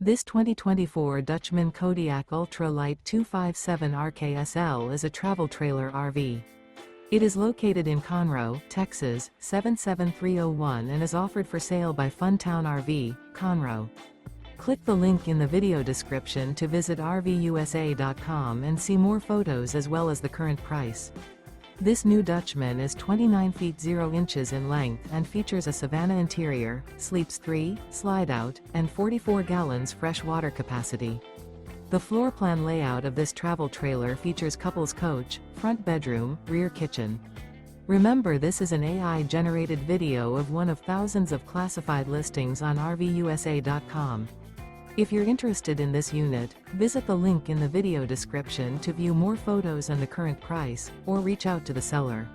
This 2024 Dutchmen Kodiak Ultra-Lite 257 RKSL is a travel trailer RV. It is located in Conroe, Texas, 77301 and is offered for sale by Funtown RV, Conroe. Click the link in the video description to visit RVUSA.com and see more photos as well as the current price. This new Dutchman is 29 feet 0 inches in length and features a SAVANNAH interior, sleeps 3, slide-out, and 44 gallons fresh water capacity. The floor plan layout of this travel trailer features couples coach, front bedroom, rear kitchen. Remember, this is an AI-generated video of one of thousands of classified listings on RVUSA.com. If you're interested in this unit, visit the link in the video description to view more photos and the current price, or reach out to the seller.